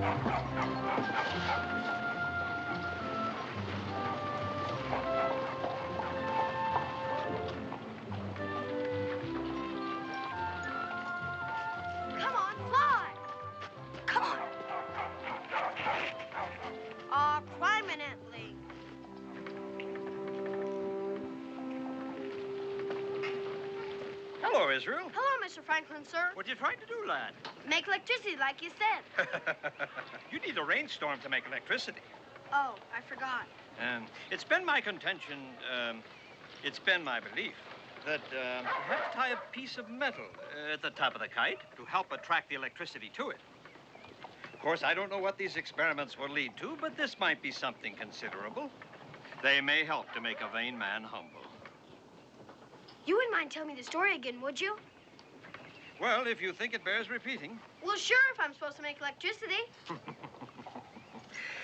Come on, fly! Come on! Prominently. Hello, Israel. Hello, Mr. Franklin, sir. What are you trying to do, lad? Make electricity like you said. You need a rainstorm to make electricity. Oh, I forgot. It's been my contention, it's been my belief that you have to tie a piece of metal at the top of the kite to help attract the electricity to it. Of course, I don't know what these experiments will lead to, but this might be something considerable. They may help to make a vain man humble. You wouldn't mind telling me the story again, would you? Well, if you think it bears repeating. Well, sure, if I'm supposed to make electricity.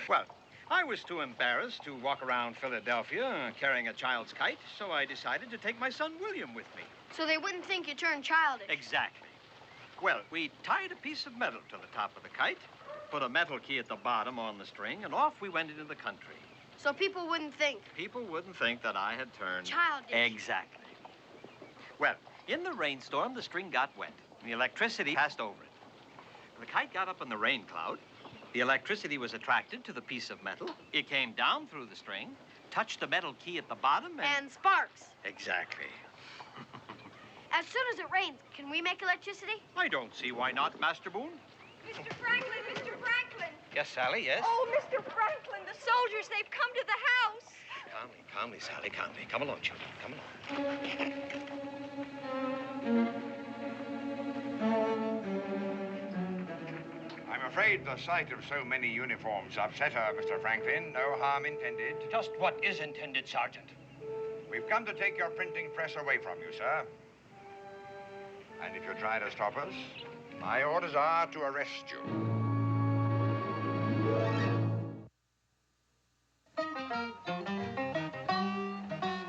Well, I was too embarrassed to walk around Philadelphia carrying a child's kite, so I decided to take my son William with me. So they wouldn't think you turned childish. Exactly. Well, we tied a piece of metal to the top of the kite, put a metal key at the bottom on the string, and off we went into the country. So people wouldn't think. People wouldn't think that I had turned... childish. Exactly. Well, in the rainstorm, the string got wet, and the electricity passed over it. The kite got up in the rain cloud. The electricity was attracted to the piece of metal. It came down through the string, touched the metal key at the bottom, And sparks. Exactly. As soon as it rains, can we make electricity? I don't see why not, Master Boone. Mr. Franklin, Mr. Franklin. Yes, Sally, yes? Oh, Mr. Franklin, the soldiers, they've come to the house. Calmly, Sally, calmly. Come along, children, come along. I'm afraid the sight of so many uniforms upset her, Mr. Franklin. No harm intended. Just what is intended, Sergeant? We've come to take your printing press away from you, sir. And if you try to stop us, my orders are to arrest you.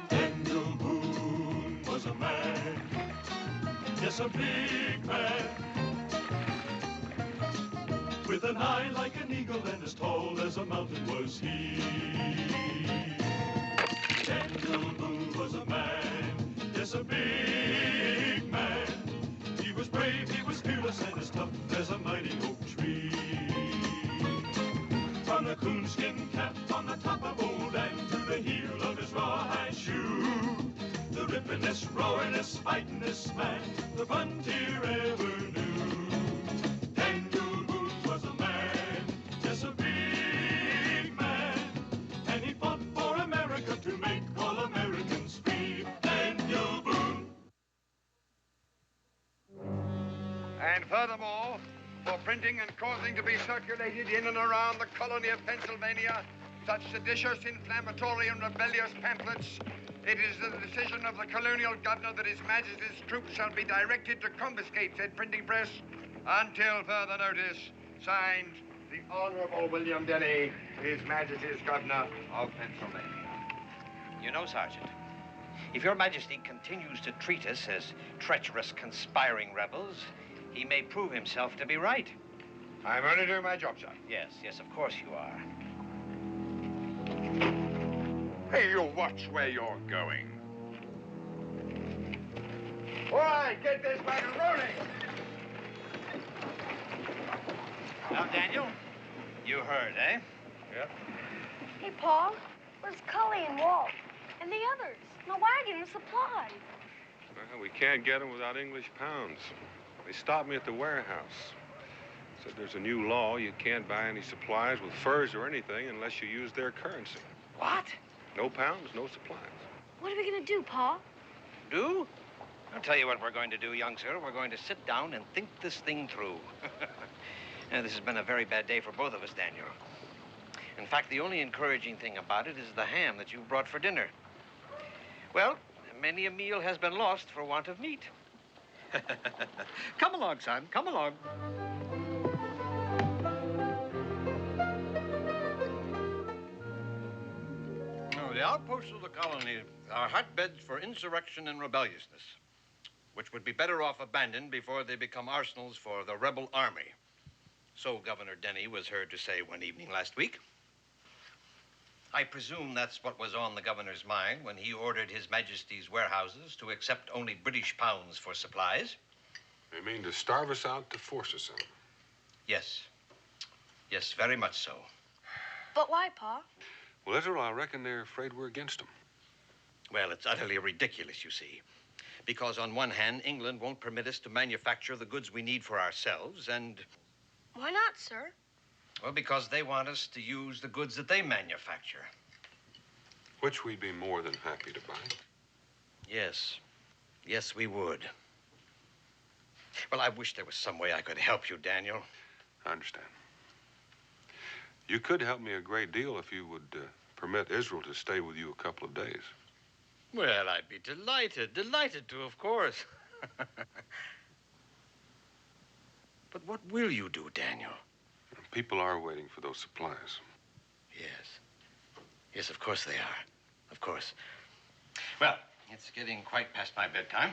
Daniel Boone was a man, yes, a big man, with an eye like an eagle and as tall as a mountain was he. Daniel Boone was a man, yes, a big man. He was brave, he was fearless, and as tough as a mighty oak tree. From the coonskin cap on the top of old Dan to the heel of his rawhide shoe, the rippin'est, roaring'est, fighting'est man the frontier ever knew. Daniel Boone was a man, yes, a big man, and he fought for America to make all Americans free. Daniel Boone. And furthermore, for printing and causing to be circulated in and around the colony of Pennsylvania such seditious, inflammatory, and rebellious pamphlets, it is the decision of the colonial governor that His Majesty's troops shall be directed to confiscate said printing press until further notice. Signed, the Honorable William Denny, His Majesty's Governor of Pennsylvania. You know, Sergeant, if Your Majesty continues to treat us as treacherous, conspiring rebels, he may prove himself to be right. I'm only doing my job, sir. Yes, of course you are. Hey, you watch where you're going. All right, get this wagon rolling. Now, Daniel, you heard, eh? Yep. Hey, Paul, where's Cully and Walt? And the others? The wagon, the supplies. Well, we can't get them without English pounds. They stopped me at the warehouse. Said there's a new law. You can't buy any supplies with furs or anything unless you use their currency. What? No pounds, no supplies. What are we going to do, Paul? Do? I'll tell you what we're going to do, young sir. We're going to sit down and think this thing through. Now, this has been a very bad day for both of us, Daniel. In fact, the only encouraging thing about it is the ham that you brought for dinner. Well, many a meal has been lost for want of meat. Come along, son. Come along. Now, the outposts of the colony are hotbeds for insurrection and rebelliousness, which would be better off abandoned before they become arsenals for the rebel army. So Governor Denny was heard to say one evening last week. I presume that's what was on the governor's mind when he ordered His Majesty's warehouses to accept only British pounds for supplies. They mean to starve us out to force us out. Yes. Yes, very much so. But why, Pa? Well, Israel, I reckon they're afraid we're against them. Well, it's utterly ridiculous, you see. Because on one hand, England won't permit us to manufacture the goods we need for ourselves, and... Why not, sir? Well, because they want us to use the goods that they manufacture. Which we'd be more than happy to buy. Yes. Yes, we would. Well, I wish there was some way I could help you, Daniel. I understand. You could help me a great deal if you would permit Israel to stay with you a couple of days. Well, I'd be delighted to, of course. But what will you do, Daniel? People are waiting for those supplies. Yes. Yes, of course they are. Of course. Well, it's getting quite past my bedtime.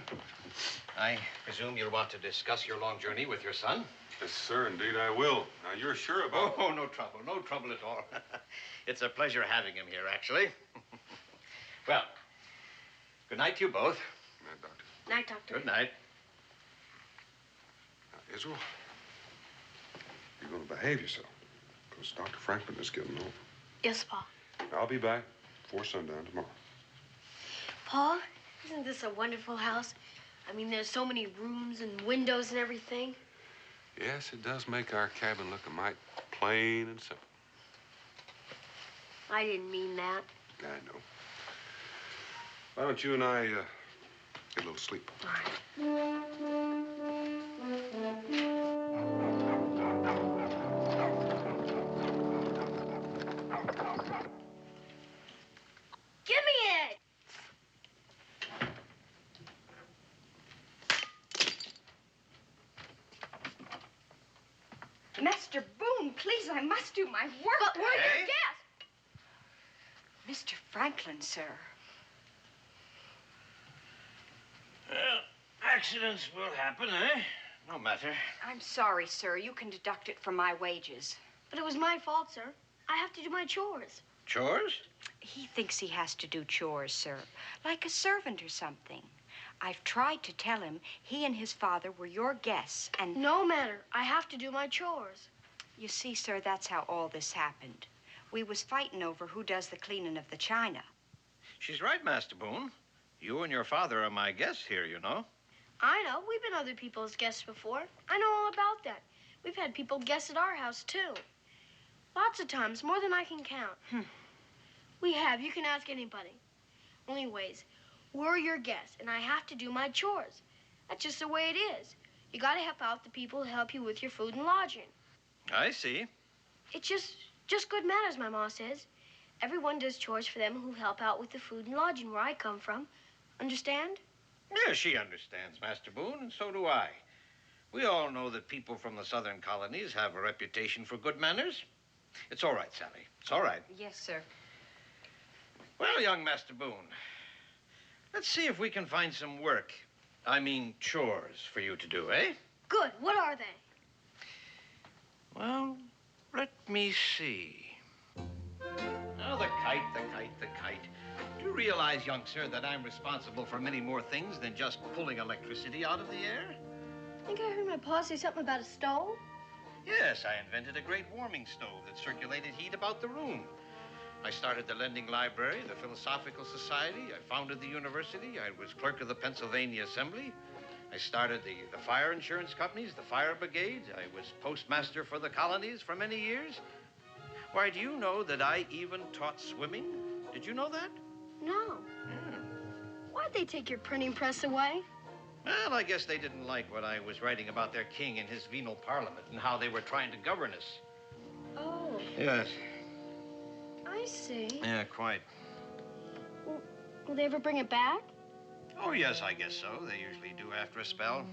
I presume you'll want to discuss your long journey with your son. Yes, sir, indeed I will. Now, you're sure about... Oh, no trouble at all. It's a pleasure having him here, actually. Well, good night to you both. Good night, Doctor. Night, Doctor. Good night. Now, Israel, you're going to behave yourself, because Dr. Franklin is getting home. Yes, Pa. I'll be back before sundown tomorrow. Pa, isn't this a wonderful house? I mean, there's so many rooms and windows and everything. Yes, it does make our cabin look a mite plain and simple. I didn't mean that. I know. Why don't you and I get a little sleep? All right. Give me it! Mr. Boone, please, I must do my work. But we're Hey? your guests. Mr. Franklin, sir. Well, accidents will happen, eh? No matter. I'm sorry, sir. You can deduct it from my wages. But it was my fault, sir. I have to do my chores. Chores? He thinks he has to do chores, sir, like a servant or something. I've tried to tell him he and his father were your guests, and... No matter. I have to do my chores. You see, sir, that's how all this happened. We was fighting over who does the cleaning of the china. She's right, Master Boone. You and your father are my guests here, you know. I know. We've been other people's guests before. I know all about that. We've had people guest at our house, too. Lots of times, more than I can count. We have. You can ask anybody. Anyways, we're your guests, and I have to do my chores. That's just the way it is. You gotta help out the people who help you with your food and lodging. I see. It's just good manners, my ma says. Everyone does chores for them who help out with the food and lodging where I come from. Understand? Yeah, she understands, Master Boone, and so do I. We all know that people from the southern colonies have a reputation for good manners. It's all right, Sally. It's all right. Yes, sir. Well, young Master Boone, let's see if we can find some work. I mean, chores for you to do, eh? Good. What are they? Well, let me see. Oh, the kite. Do you realize, young sir, that I'm responsible for many more things than just pulling electricity out of the air? I think I heard my pa say something about a stove. Yes, I invented a great warming stove that circulated heat about the room. I started the Lending Library, the Philosophical Society. I founded the university. I was clerk of the Pennsylvania Assembly. I started the fire insurance companies, the fire brigade. I was postmaster for the colonies for many years. Why, do you know that I even taught swimming? Did you know that? No. Yeah. Why'd they take your printing press away? Well, I guess they didn't like what I was writing about their king and his venal parliament and how they were trying to govern us. Oh, Yes. I see. Yeah, quite. Will they ever bring it back? Oh, yes, I guess so. They usually do after a spell.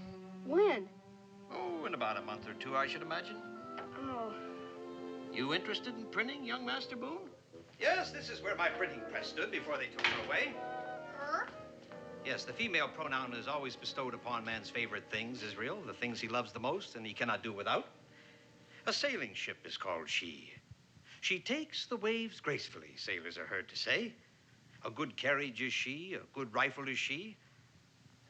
When? Oh, in about a month or two, I should imagine. Oh. You interested in printing, young Master Boone? Yes, this is where my printing press stood before they took it away. Yes, the female pronoun is always bestowed upon man's favorite things, Israel, the things he loves the most and he cannot do without. A sailing ship is called she. She takes the waves gracefully, sailors are heard to say. A good carriage is she, a good rifle is she.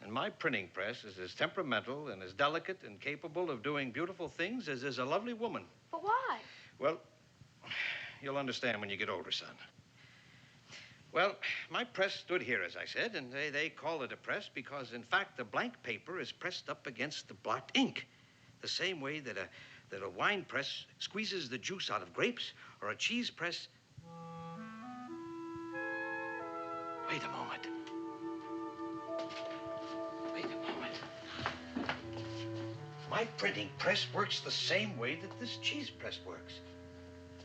And my printing press is as temperamental and as delicate and capable of doing beautiful things as is a lovely woman. But why? Well, you'll understand when you get older, son. Well, my press stood here, as I said, and they call it a press because, in fact, the blank paper is pressed up against the blocked ink, the same way that a wine press squeezes the juice out of grapes, or a cheese press... Wait a moment. Wait a moment. My printing press works the same way that this cheese press works.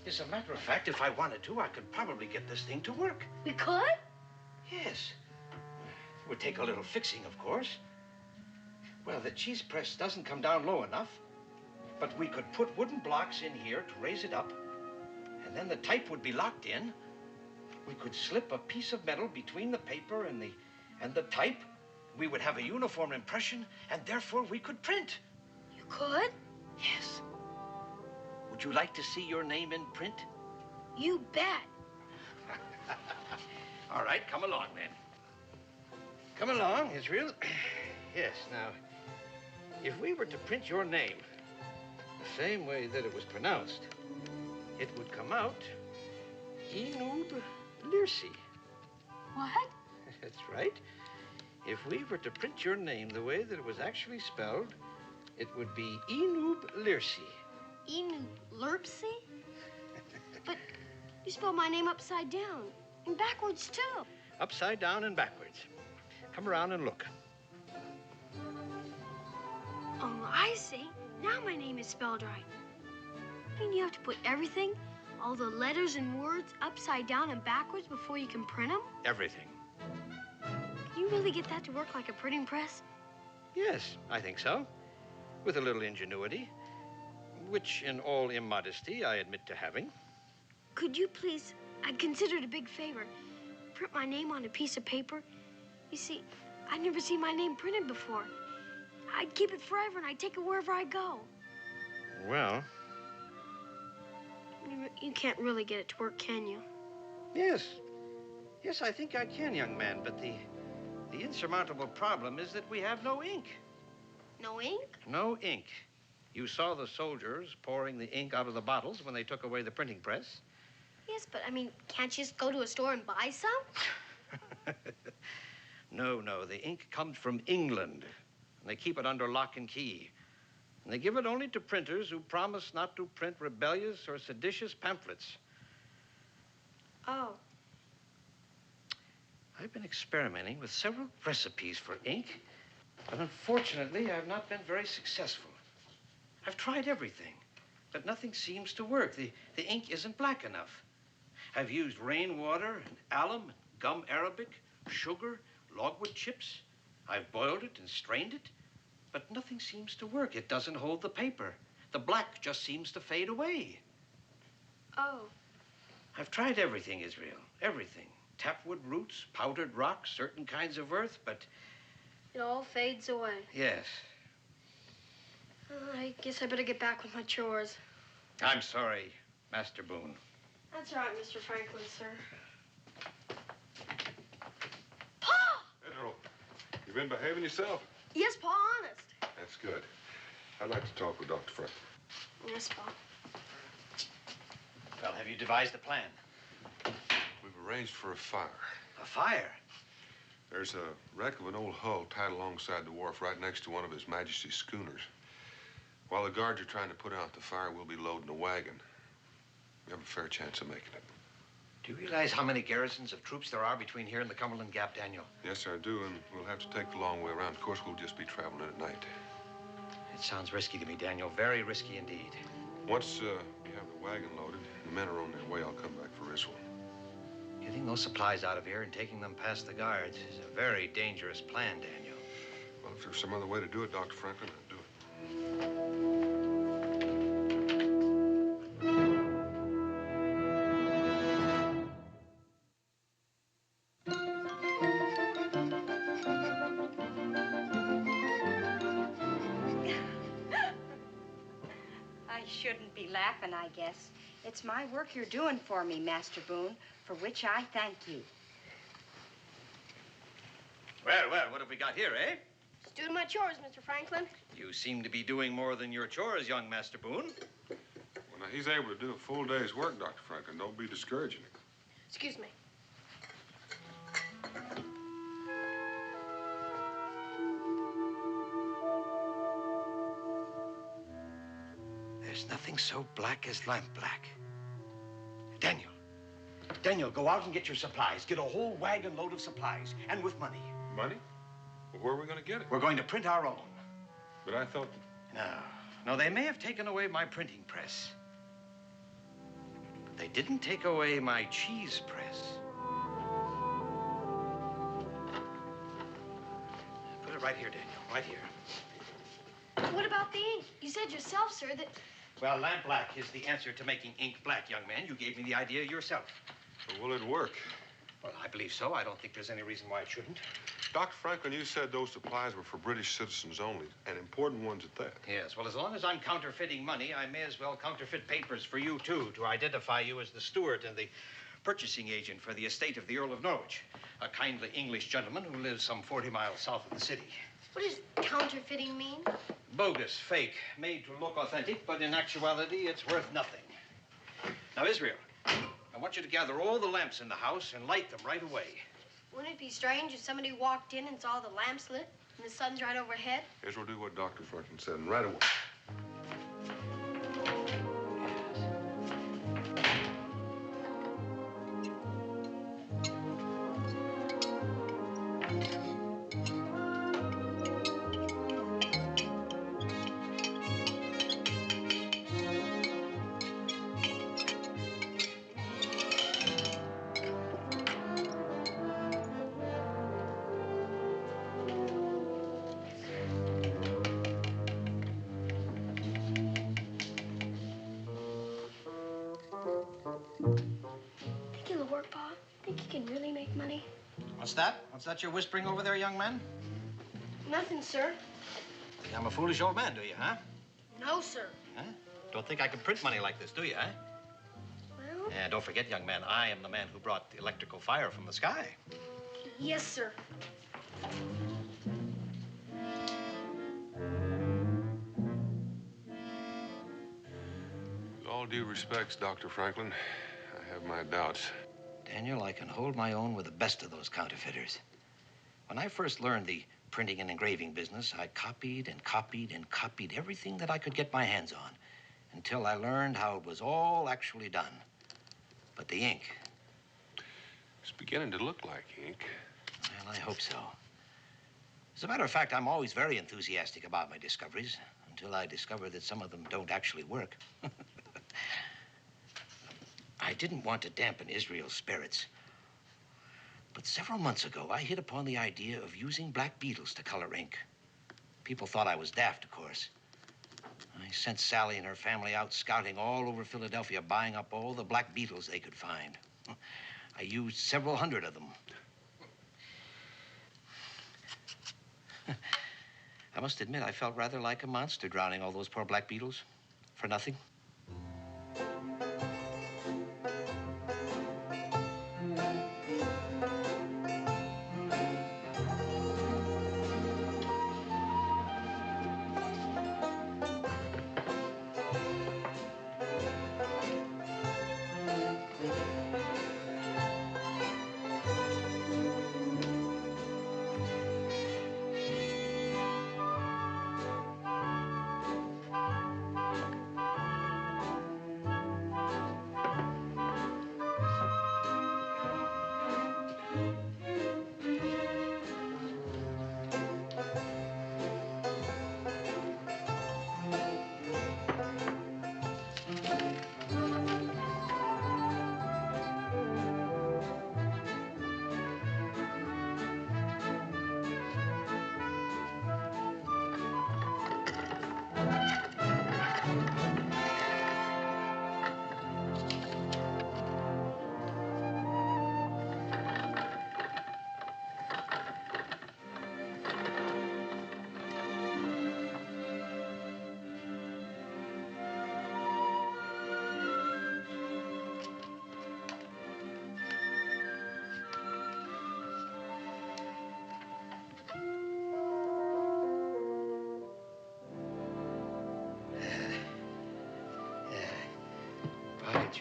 As a matter of fact, if I wanted to, I could probably get this thing to work. We could? Yes. It would take a little fixing, of course. Well, the cheese press doesn't come down low enough, but we could put wooden blocks in here to raise it up, and then the type would be locked in. We could slip a piece of metal between the paper and the type. We would have a uniform impression, and therefore we could print. You could? Yes. Would you like to see your name in print? You bet. All right, come along, then. Come along, Israel. Yes, now, if we were to print your name the same way that it was pronounced, it would come out Enoob Lirsi. What? That's right. If we were to print your name the way that it was actually spelled, it would be Enoob Lirsi. Enoob Lirsi? But you spelled my name upside down and backwards, too. Upside down and backwards. Come around and look. Oh, I see. Now my name is spelled right. I mean, you have to put everything, all the letters and words, upside down and backwards before you can print them? Everything. Can you really get that to work like a printing press? Yes, I think so. With a little ingenuity, which in all immodesty I admit to having. Could you please, I'd consider it a big favor, print my name on a piece of paper? You see, I'd never seen my name printed before. I'd keep it forever and I'd take it wherever I go. Well, You can't really get it to work, can you? yes. Yes, I think I can, young man, but the insurmountable problem is that we have no ink. No ink? No ink. You saw the soldiers pouring the ink out of the bottles when they took away the printing press. Yes, but I mean, can't you just go to a store and buy some? No, the ink comes from England, and they keep it under lock and key. And they give it only to printers who promise not to print rebellious or seditious pamphlets. Oh. I've been experimenting with several recipes for ink, but unfortunately, I've not been very successful. I've tried everything, but nothing seems to work. The ink isn't black enough. I've used rainwater and alum, and gum arabic, sugar, logwood chips. I've boiled it and strained it, but nothing seems to work. It doesn't hold the paper. The black just seems to fade away. Oh. I've tried everything, Israel, everything. Tapwood roots, powdered rocks, certain kinds of earth, but... It all fades away. Yes. I guess I better get back with my chores. I'm sorry, Master Boone. That's all right, Mr. Franklin, sir. Pa! Pedro, you been behaving yourself? Yes, Pa, honest. That's good. I'd like to talk with Dr. Frank. Yes, Pa. Well, have you devised a plan? We've arranged for a fire. A fire? There's a wreck of an old hull tied alongside the wharf right next to one of His Majesty's schooners. While the guards are trying to put out the fire, we'll be loading a wagon. We have a fair chance of making it. Do you realize how many garrisons of troops there are between here and the Cumberland Gap, Daniel? Yes, I do, and we'll have to take the long way around. Of course, we'll just be traveling at night. It sounds risky to me, Daniel. Very risky indeed. Once we have the wagon loaded, the men are on their way, I'll come back for Risswell. Getting those supplies out of here and taking them past the guards is a very dangerous plan, Daniel. Well, if there's some other way to do it, Dr. Franklin, I'd do it. I shouldn't be laughing, I guess. It's my work you're doing for me, Master Boone, for which I thank you. Well, what have we got here, eh? Just doing my chores, Mr. Franklin. You seem to be doing more than your chores, young Master Boone. Well, now, he's able to do a full day's work, Dr. Franklin. Don't be discouraging him. Excuse me. There's nothing so black as lamp black. Daniel, go out and get your supplies. Get a whole wagon load of supplies, and with money. Money? Well, where are we going to get it? We're going to print our own. But I thought... No, they may have taken away my printing press. But they didn't take away my cheese press. Put it right here, Daniel, right here. What about the ink? You said yourself, sir, that... Well, lamp black is the answer to making ink black, young man. You gave me the idea yourself. Well, will it work? Well, I believe so. I don't think there's any reason why it shouldn't. Dr. Franklin, you said those supplies were for British citizens only, and important ones at that. Yes, well, as long as I'm counterfeiting money, I may as well counterfeit papers for you, too, to identify you as the steward and the purchasing agent for the estate of the Earl of Norwich, a kindly English gentleman who lives some 40 miles south of the city. What does counterfeiting mean? Bogus, fake, made to look authentic, but in actuality, it's worth nothing. Now, Israel, I want you to gather all the lamps in the house and light them right away. Wouldn't it be strange if somebody walked in and saw the lamps lit and the sun's right overhead? Yes, we'll do what Dr. Franklin said, and right away. Think it'll work, Pa? Think you can really make money? What's that? What's that you're whispering over there, young man? Nothing, sir. Think I'm a foolish old man, do you, huh? No, sir. Huh? Don't think I can print money like this, do you, huh? Well, And don't forget, young man, I am the man who brought the electrical fire from the sky. yes, sir. With all due respects, Dr. Franklin, I have my doubts. Daniel, I can hold my own with the best of those counterfeiters. When I first learned the printing and engraving business, I copied and copied and copied everything that I could get my hands on until I learned how it was all actually done. But the ink, It's beginning to look like ink. well, I hope so. As a matter of fact, I'm always very enthusiastic about my discoveries until I discover that some of them don't actually work. I didn't want to dampen Israel's spirits. But several months ago, I hit upon the idea of using black beetles to color ink. People thought I was daft, of course. I sent Sally and her family out scouting all over Philadelphia, buying up all the black beetles they could find. I used several hundred of them. I must admit, I felt rather like a monster drowning all those poor black beetles for nothing.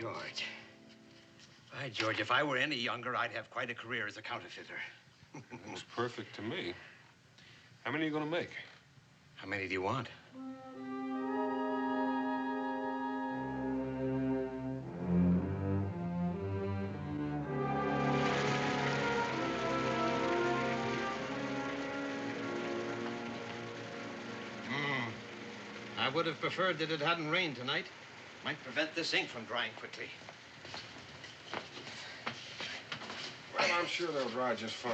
George. By George, if I were any younger, I'd have quite a career as a counterfeiter. Looks perfect to me. How many are you going to make? How many do you want? I would have preferred that it hadn't rained tonight. Might prevent this ink from drying quickly. Well, I'm sure they'll dry just fine.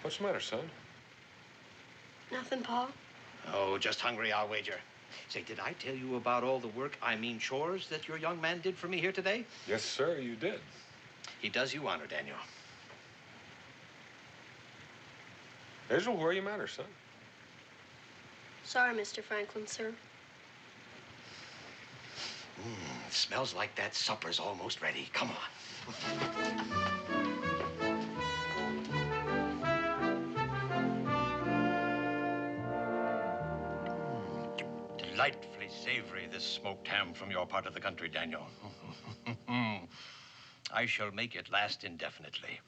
What's the matter, son? Nothing, Pa. Oh, just hungry, I'll wager. Say, did I tell you about all the work, I mean chores, that your young man did for me here today? Yes, sir, you did. He does you honor, Daniel. Israel, where are you matter, son? Sorry, Mr. Franklin, sir. Smells like that supper's almost ready. Come on. Delightfully savory, this smoked ham from your part of the country, Daniel. I shall make it last indefinitely.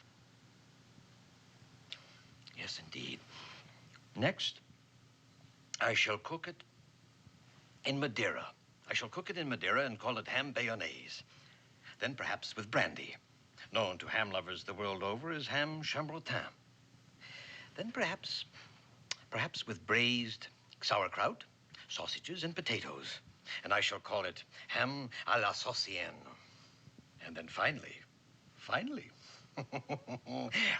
Yes, indeed. Next, I shall cook it in Madeira. I shall cook it in Madeira and call it ham bayonnaise. Then perhaps with brandy, known to ham lovers the world over as ham chambretin. Then perhaps with braised sauerkraut, sausages, and potatoes. And I shall call it ham à la saucienne. And then finally,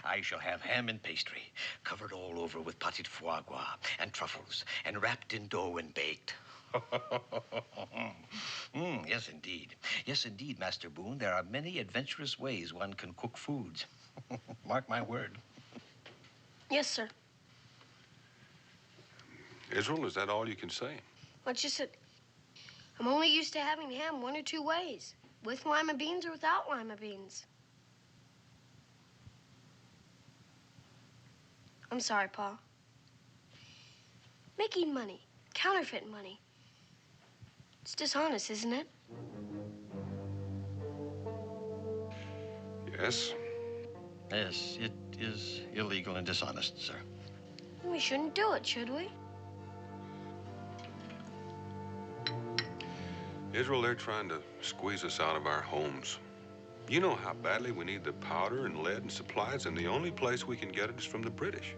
I shall have ham and pastry, covered all over with pâté de foie gras and truffles, and wrapped in dough and baked. Yes, indeed. Yes, indeed, Master Boone. There are many adventurous ways one can cook foods. Mark my word. Yes, sir. Israel, is that all you can say? What you said. I'm only used to having ham one or two ways. With lima beans or without lima beans. I'm sorry, Pa. Making money, counterfeit money. It's dishonest, isn't it? Yes. Yes, it is illegal and dishonest, sir. We shouldn't do it, should we? Israel, they're trying to squeeze us out of our homes. You know how badly we need the powder and lead and supplies, and the only place we can get it is from the British.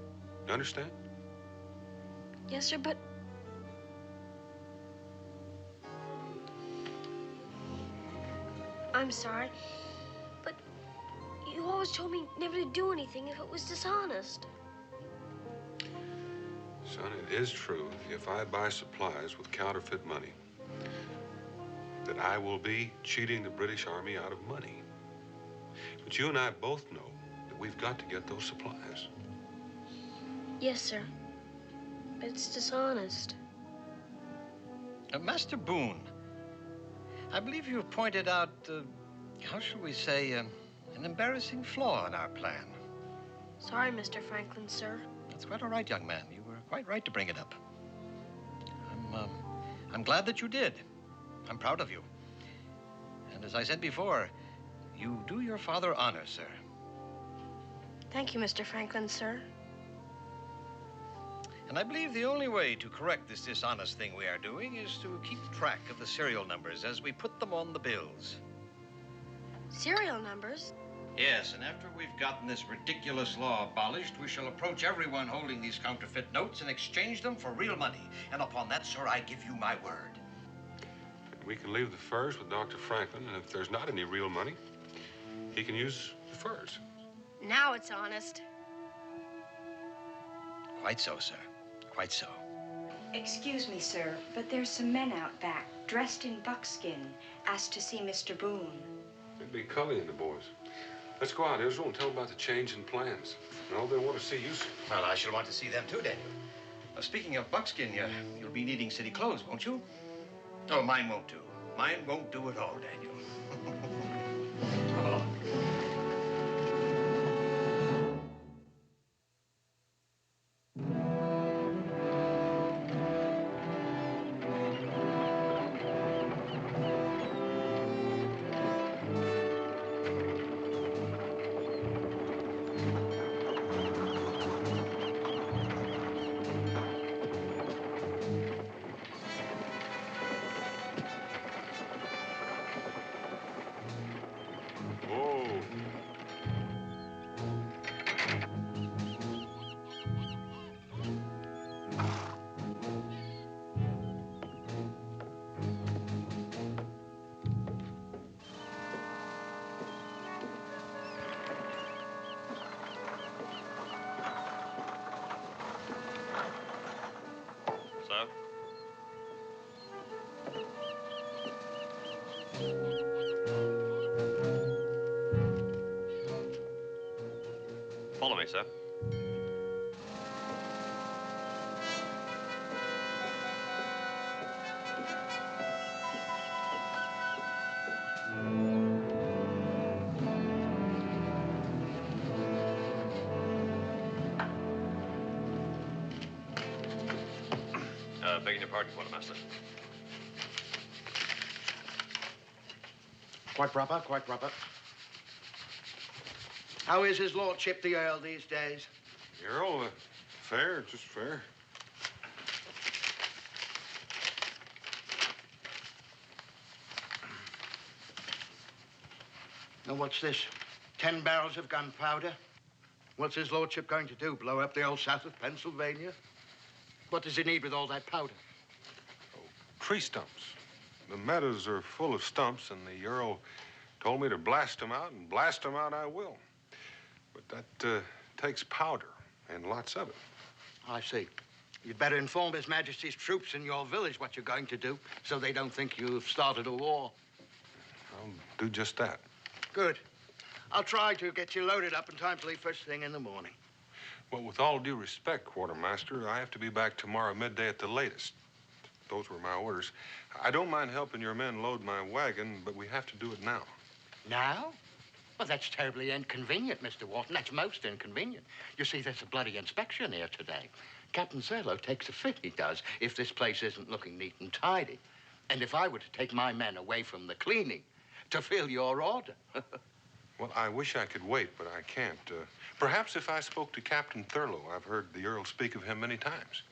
You understand? Yes, sir, but... I'm sorry, but you always told me never to do anything if it was dishonest. Son, it is true, if I buy supplies with counterfeit money, that I will be cheating the British Army out of money. But you and I both know that we've got to get those supplies. Yes, sir. But it's dishonest. Master Boone, I believe you've pointed out, how shall we say, an embarrassing flaw in our plan. Sorry, Mr. Franklin, sir. That's quite all right, young man. You were quite right to bring it up. I'm glad that you did. I'm proud of you. And as I said before, you do your father honor, sir. Thank you, Mr. Franklin, sir. And I believe the only way to correct this dishonest thing we are doing is to keep track of the serial numbers as we put them on the bills. Serial numbers? Yes, and after we've gotten this ridiculous law abolished, we shall approach everyone holding these counterfeit notes and exchange them for real money. And upon that, sir, I give you my word. We can leave the furs with Dr. Franklin, and if there's not any real money, he can use the furs. Now it's honest. Quite so, sir. Quite so. Excuse me, sir, but there's some men out back, dressed in buckskin, asked to see Mr. Boone. It'd be Cully and the boys. Let's go out, Israel, and tell them about the change in plans. No, they want to see you, sir. Well, I shall want to see them too, Daniel. Speaking of buckskin, you'll be needing city clothes, won't you? Oh, mine won't do. Mine won't do at all, Daniel. Oh. Follow me, sir. Begging your pardon, Quartermaster. Quite proper, quite proper. How is his lordship, the Earl, these days? The Earl, fair, just fair. Now, what's this? 10 barrels of gunpowder? What's his lordship going to do, blow up the old south of Pennsylvania? What does he need with all that powder? Oh, tree stumps. The meadows are full of stumps, and the Earl told me to blast them out, and blast them out I will. But that takes powder, and lots of it. I see. You'd better inform His Majesty's troops in your village what you're going to do, so they don't think you've started a war. I'll do just that. Good. I'll try to get you loaded up in time to leave first thing in the morning. Well, with all due respect, Quartermaster, I have to be back tomorrow midday at the latest. Those were my orders. I don't mind helping your men load my wagon, but we have to do it now. Now? Well, that's terribly inconvenient, Mr. Wharton. That's most inconvenient. You see, there's a bloody inspection here today. Captain Thurlow takes a fit, he does, if this place isn't looking neat and tidy. And if I were to take my men away from the cleaning to fill your order. Well, I wish I could wait, but I can't. Perhaps if I spoke to Captain Thurlow. I've heard the Earl speak of him many times.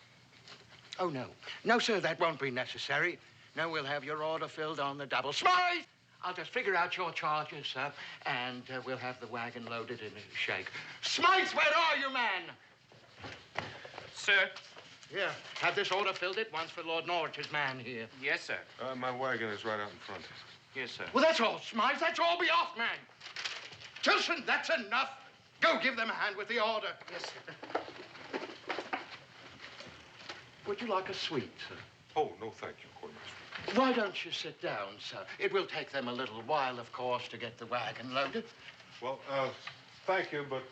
Oh, no. No, sir, that won't be necessary. No, we'll have your order filled on the double. Smythe! I'll just figure out your charges, sir, and we'll have the wagon loaded in a shake. Smythe, where are you, man? Sir? Here, have this order filled at once for Lord Norwich's man here. Yes, sir. My wagon is right out in front. Yes, sir. Well, that's all, Smythe. That's all. Be off, man. Tilson, that's enough. Go give them a hand with the order. Yes, sir. Would you like a sweet, sir? Oh, no, thank you, Quartermaster. Why don't you sit down, sir? It will take them a little while, of course, to get the wagon loaded. Well, thank you, but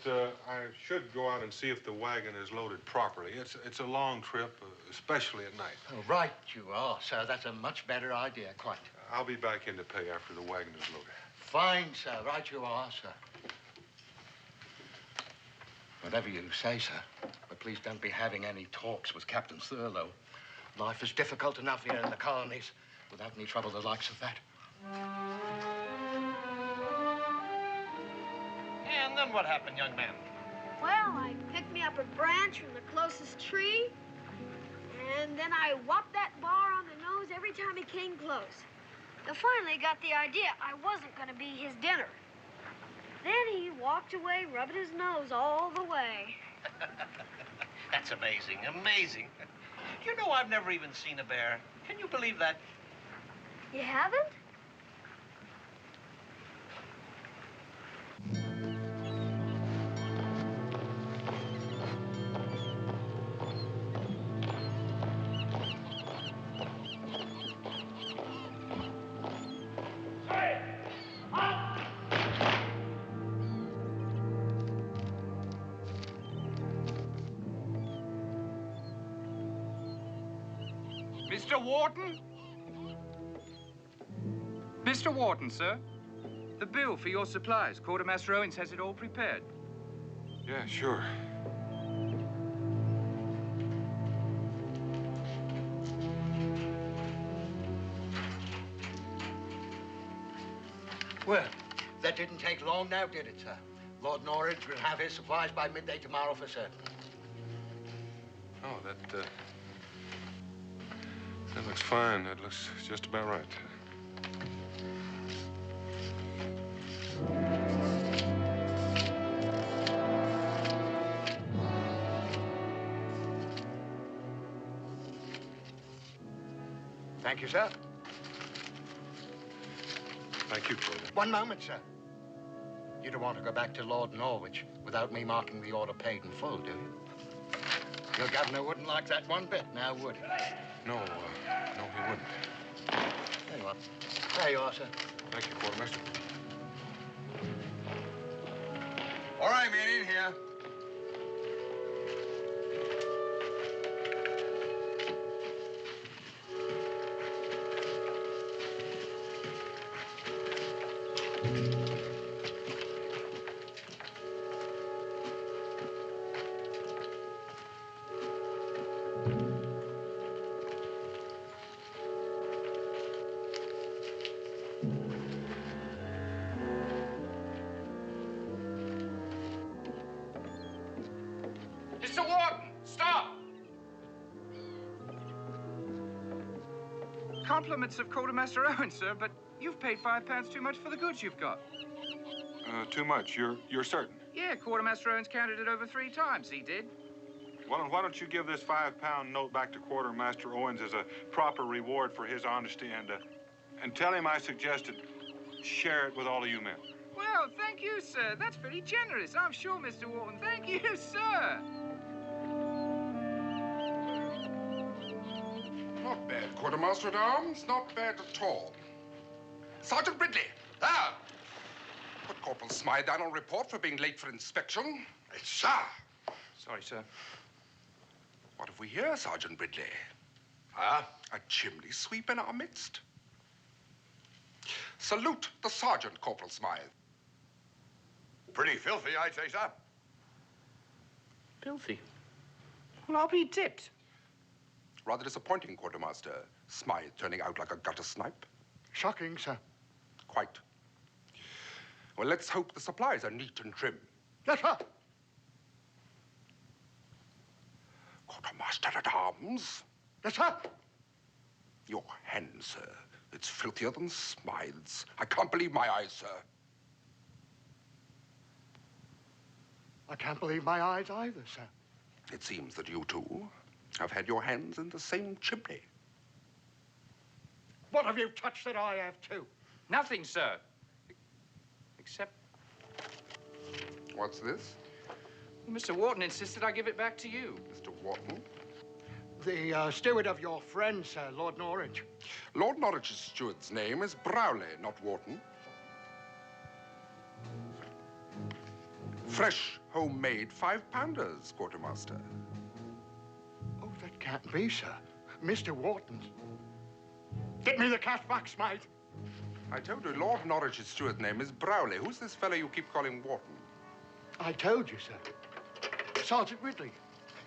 I should go out and see if the wagon is loaded properly. It's a long trip, especially at night. Oh, right you are, sir. That's a much better idea, quite. I'll be back in to pay after the wagon is loaded. Fine, sir. Right you are, sir. Whatever you say, sir. But please don't be having any talks with Captain Thurlow. Life is difficult enough here in the colonies without any trouble the likes of that. And then what happened, young man? Well, I picked me up a branch from the closest tree, and then I whopped that bar on the nose every time he came close. I finally got the idea I wasn't going to be his dinner. Then he walked away, rubbing his nose all the way. That's amazing, amazing. You know, I've never even seen a bear. Can you believe that? You haven't? Mr. Wharton? Mr. Wharton, sir. The bill for your supplies. Quartermaster Owens has it all prepared. Yeah, sure. Well, that didn't take long now, did it, sir? Lord Norwich will have his supplies by midday tomorrow for certain. Oh, that looks fine. That looks just about right. Thank you, sir. Thank you, Porter. One moment, sir. You don't want to go back to Lord Norwich without me marking the order paid in full, do you? Your governor wouldn't like that one bit, now would he? No, he wouldn't. There you are. There you are, sir. Thank you, Quartermaster. All right, men, in here. Mr. Warden, stop! Compliments of Quartermaster Owen, sir, but you've paid £5 too much for the goods you've got. Too much. You're certain? Yeah, Quartermaster Owen's counted it over 3 times, he did. Well, and why don't you give this £5 note back to Quartermaster Owens as a proper reward for his honesty and tell him I suggested share it with all of you men. Well, thank you, sir. That's very generous. I'm sure, Mr. Wharton. Thank you, sir. Not bad, Quartermaster at Arms. Not bad at all. Sergeant Ridley. Ah! Put Corporal Smythe down on report for being late for inspection. Yes, sir. Sorry, sir. What have we here, Sergeant Ridley? Ah? A chimney sweep in our midst. Salute the sergeant, Corporal Smythe. Pretty filthy, I'd say, sir. Filthy. Well, I'll be dipped. Rather disappointing, Quartermaster. Smythe turning out like a gutter snipe. Shocking, sir. Quite. Well, let's hope the supplies are neat and trim. Yes, sir. Quartermaster at Arms. Yes, sir. Your hand, sir. It's filthier than Smythe's. I can't believe my eyes, sir. I can't believe my eyes either, sir. It seems that you two have had your hands in the same chimney. What have you touched that I have, too? Nothing, sir. Except What's this? Mr. Wharton insisted I give it back to you. Mr. Wharton? The steward of your friend, sir, Lord Norwich. Lord Norwich's steward's name is Browley, not Wharton. Fresh, homemade 5-pounders, Quartermaster. Oh, that can't be, sir. Mr. Wharton's. Get me the cash back, Smythe. I told you, Lord Norwich's steward's name is Browley. Who's this fellow you keep calling Wharton? I told you, sir. Sergeant Ridley.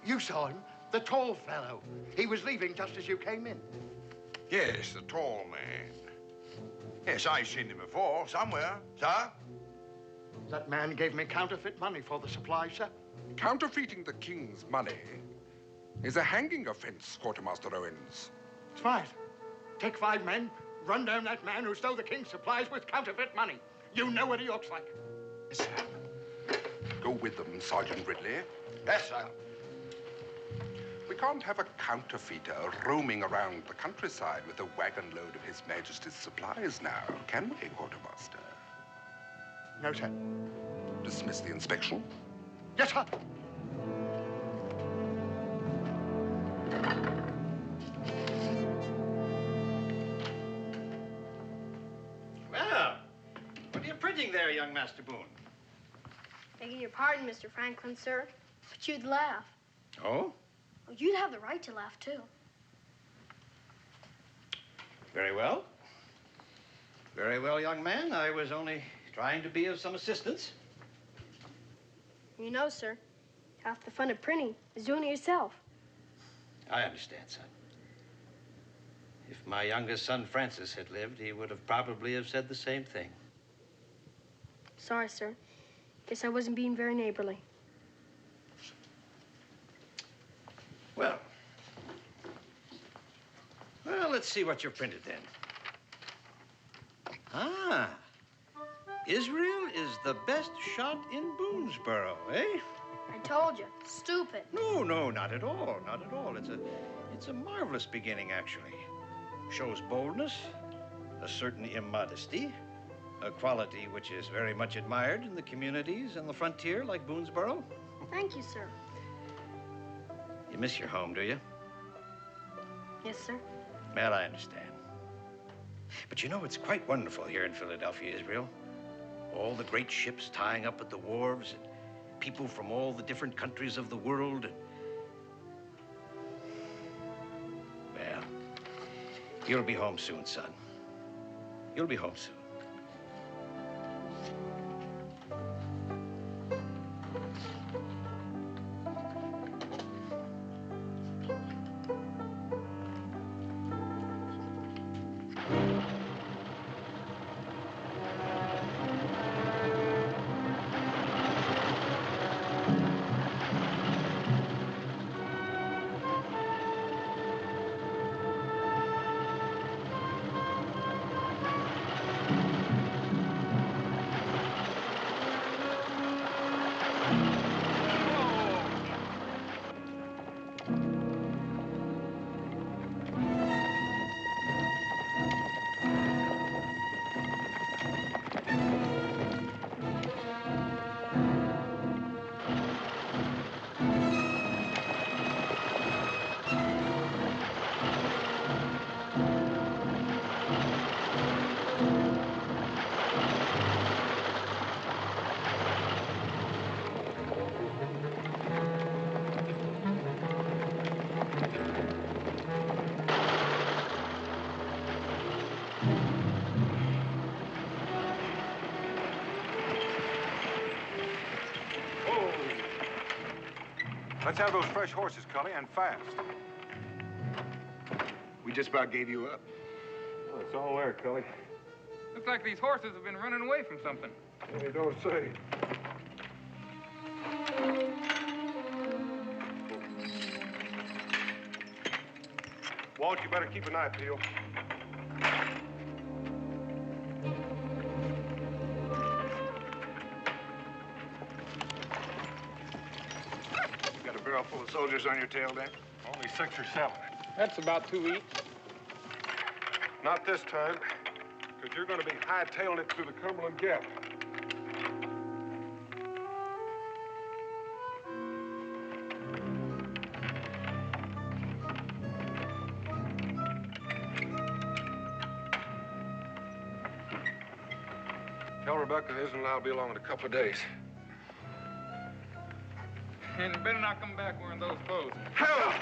You saw him, the tall fellow. He was leaving just as you came in. Yes, the tall man. Yes, I've seen him before, somewhere, sir. That man gave me counterfeit money for the supply, sir. Counterfeiting the king's money is a hanging offense, Quartermaster Owens. Smythe, take 5 men, run down that man who stole the king's supplies with counterfeit money. You know what he looks like. Yes, sir. Go with them, Sergeant Ridley. Yes, sir. We can't have a counterfeiter roaming around the countryside with a wagon load of His Majesty's supplies now, can we, Quartermaster? No, sir. Dismiss the inspection. Yes, sir. Well, what are you printing there, young Master Boone? Begging your pardon, Mr. Franklin, sir, but you'd laugh. Oh? Well, you'd have the right to laugh, too. Very well. Very well, young man. I was only trying to be of some assistance. You know, sir, half the fun of printing is doing it yourself. I understand, son. If my youngest son, Francis, had lived, he would have probably have said the same thing. Sorry, sir. Guess I wasn't being very neighborly. Well, let's see what you've printed then. Ah, Israel is the best shot in Boonesboro, eh? I told you, stupid. No, not at all, not at all. It's a marvelous beginning, actually. Shows boldness, a certain immodesty, a quality which is very much admired in the communities and the frontier like Boonesboro. Thank you, sir. You miss your home, do you? Yes, sir. Well, I understand. But you know, it's quite wonderful here in Philadelphia, Israel. All the great ships tying up at the wharves, and people from all the different countries of the world. Well, you'll be home soon, son. You'll be home soon. Let's have those fresh horses, Cully, and fast. We just about gave you up. Oh, it's all there, Cully. Looks like these horses have been running away from something. You don't say. Walt, you better keep an eye peeled. You got a barrel full of soldiers on your tail, Dan? Only 6 or 7. That's about 2 each. Not this time, because you're going to be hightailing it through the Cumberland Gap. Tell Rebecca Isn't and I'll be along in a couple of days. And you better not come back wearing those clothes. Hell!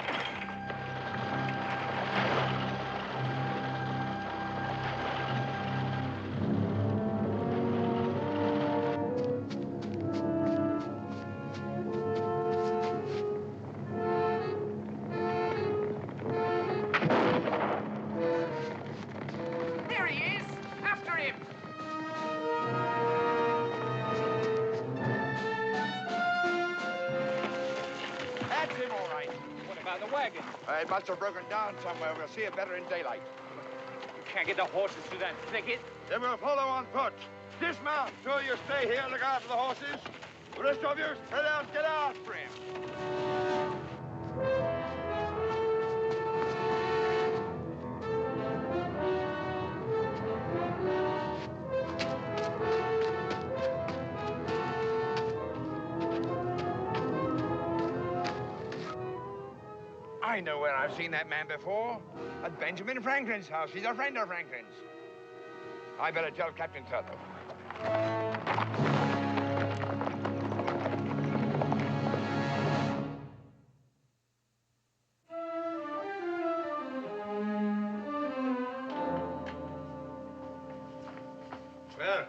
There he is! After him! That's him, all right. What about the wagon? It must have broken down somewhere. We'll see it better in daylight. You can't get the horses through that thicket. Then we'll follow on foot. Dismount. Two of you stay here, look after the horses. The rest of you, spread out, get out for him. I know where I've seen that man before. At Benjamin Franklin's house. He's a friend of Franklin's. I better tell Captain Tuttle. Well,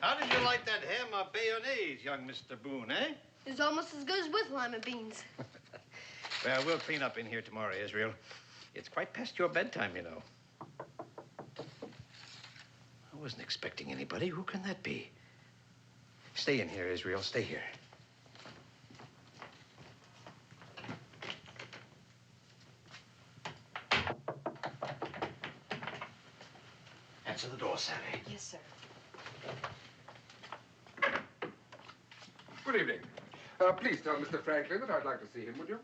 how did you like that ham au bayonnaise, young Mr. Boone, eh? It's almost as good as with lima beans. Well, we'll clean up in here tomorrow, Israel. It's quite past your bedtime, you know. I wasn't expecting anybody. Who can that be? Stay in here, Israel. Stay here. Answer the door, Sally. Yes, sir. Good evening. Please tell Mr. Franklin that I'd like to see him, would you?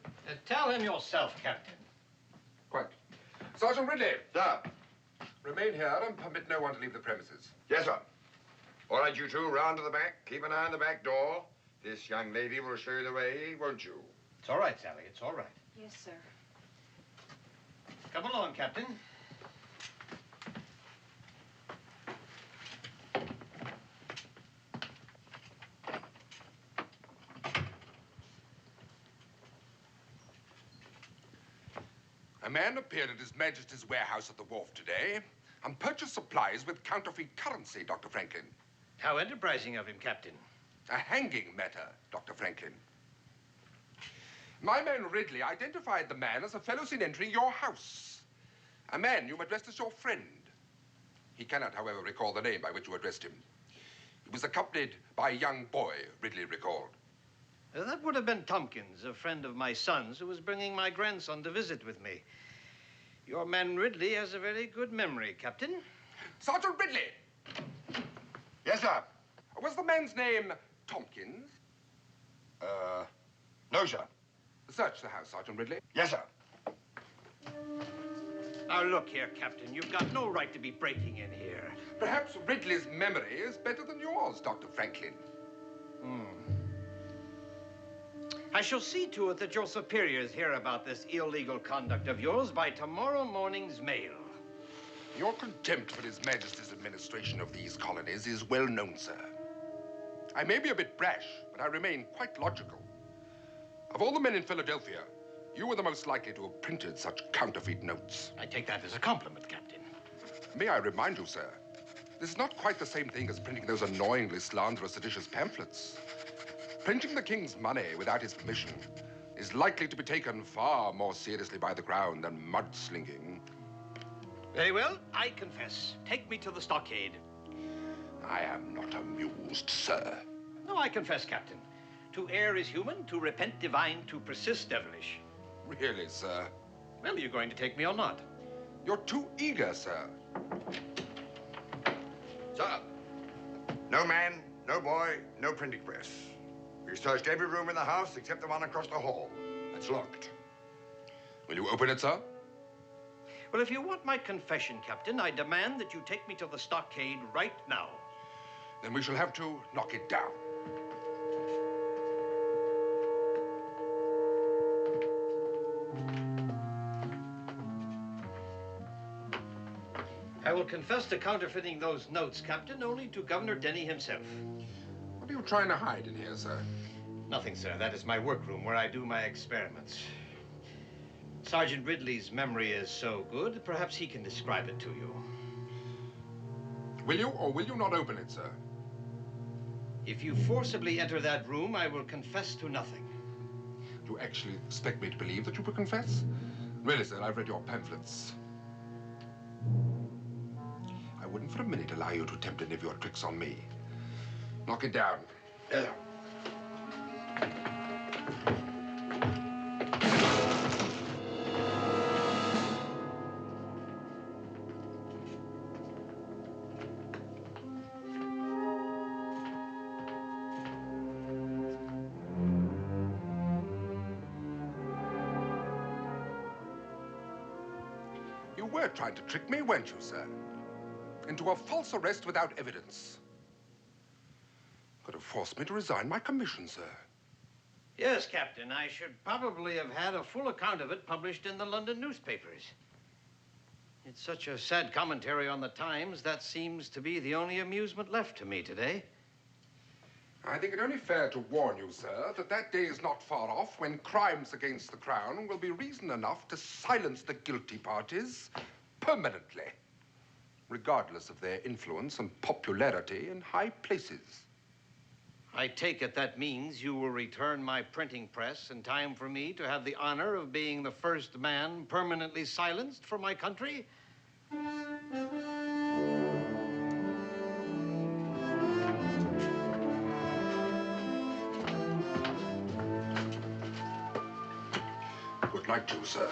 Tell him yourself, Captain. Quite. Sergeant Ridley, Sir. remain here and permit no one to leave the premises. Yes, sir. All right, you two, round to the back. Keep an eye on the back door. This young lady will show you the way, won't you? It's all right, Sally. It's all right. Yes, sir. Come along, Captain. A man appeared at His Majesty's warehouse at the wharf today and purchased supplies with counterfeit currency, Dr. Franklin. How enterprising of him, Captain. A hanging matter, Dr. Franklin. My man Ridley identified the man as a fellow seen entering your house. A man you addressed as your friend. He cannot, however, recall the name by which you addressed him. He was accompanied by a young boy, Ridley recalled. That would have been Tompkins, a friend of my son's who was bringing my grandson to visit with me. Your man Ridley has a very good memory, Captain. Sergeant Ridley! Yes, sir. Was the man's name Tompkins? No, sir. Search the house, Sergeant Ridley. Yes, sir. Now, look here, Captain. You've got no right to be breaking in here. Perhaps Ridley's memory is better than yours, Dr. Franklin. I shall see to it that your superiors hear about this illegal conduct of yours by tomorrow morning's mail. Your contempt for His Majesty's administration of these colonies is well known, sir. I may be a bit brash, but I remain quite logical. Of all the men in Philadelphia, you were the most likely to have printed such counterfeit notes. I take that as a compliment, Captain. May I remind you, sir, this is not quite the same thing as printing those annoyingly slanderous, seditious pamphlets. Printing the king's money without his permission is likely to be taken far more seriously by the crown than mudslinging. Very well, I confess. Take me to the stockade. I am not amused, sir. No, I confess, Captain. To err is human, to repent divine, to persist devilish. Really, sir? Well, are you going to take me or not? You're too eager, sir. Sir, no man, no boy, no printing press. We searched every room in the house except the one across the hall. It's locked. Will you open it, sir? Well, if you want my confession, Captain, I demand that you take me to the stockade right now. Then we shall have to knock it down. I will confess to counterfeiting those notes, Captain, only to Governor Denny himself. What are you trying to hide in here, sir? Nothing, sir. That is my workroom where I do my experiments. Sergeant Ridley's memory is so good, perhaps he can describe it to you. Will you or will you not open it, sir? If you forcibly enter that room, I will confess to nothing. Do you actually expect me to believe that you will confess? Really, sir, I've read your pamphlets. I wouldn't for a minute allow you to attempt any of your tricks on me. Knock it down. You were trying to trick me, weren't you, sir? Into a false arrest without evidence. Could have forced me to resign my commission, sir. Yes, Captain. I should probably have had a full account of it published in the London newspapers. It's such a sad commentary on the times, that seems to be the only amusement left to me today. I think it only fair to warn you, sir, that that day is not far off when crimes against the crown will be reason enough to silence the guilty parties permanently, regardless of their influence and popularity in high places. I take it that means you will return my printing press in time for me to have the honor of being the first man permanently silenced for my country? Would like to, sir.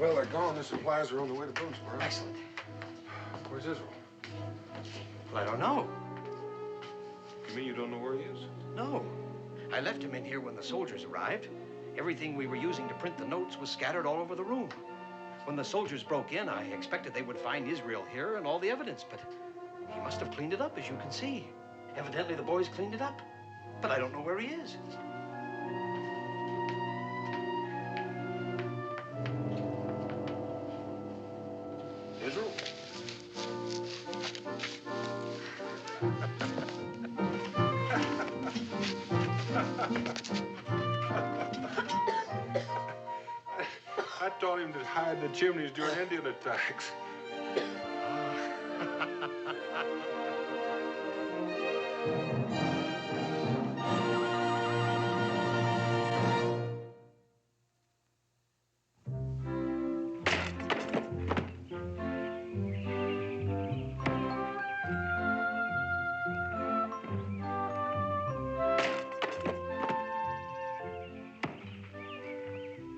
Well, they're gone. The supplies are on the way to Boonesboro. Excellent. Where's Israel? Well, I don't know. You mean you don't know where he is? No. I left him in here when the soldiers arrived. Everything we were using to print the notes was scattered all over the room. When the soldiers broke in, I expected they would find Israel here and all the evidence, but he must have cleaned it up, as you can see. Evidently, the boys cleaned it up, but I don't know where he is. Israel? I taught him to hide in the chimneys during Indian attacks.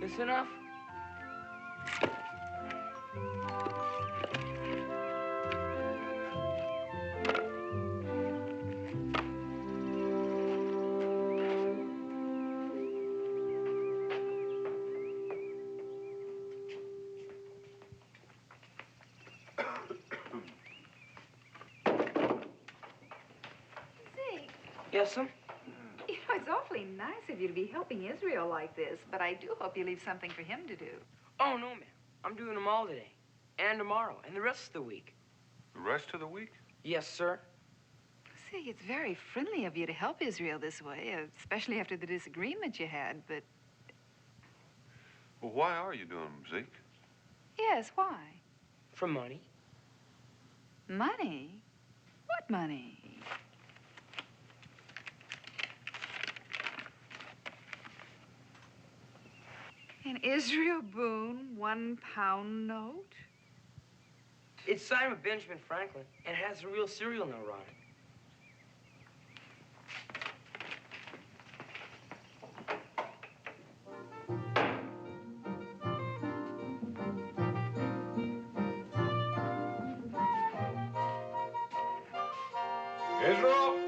This enough? Zeke, Yes, sir? you know, it's awfully awfully nice of you to be helping Israel like this, but I do hope you leave something for him to do. Oh, no, ma'am. I'm doing them all today, and tomorrow, and the rest of the week. The rest of the week? Yes, sir. See, it's very friendly of you to help Israel this way, especially after the disagreement you had, but... Well, why are you doing them, Zeke? Yes, why? For money. Money? What money? An Israel Boone £1 note? It's signed with Benjamin Franklin, and has a real serial number on it. Israel?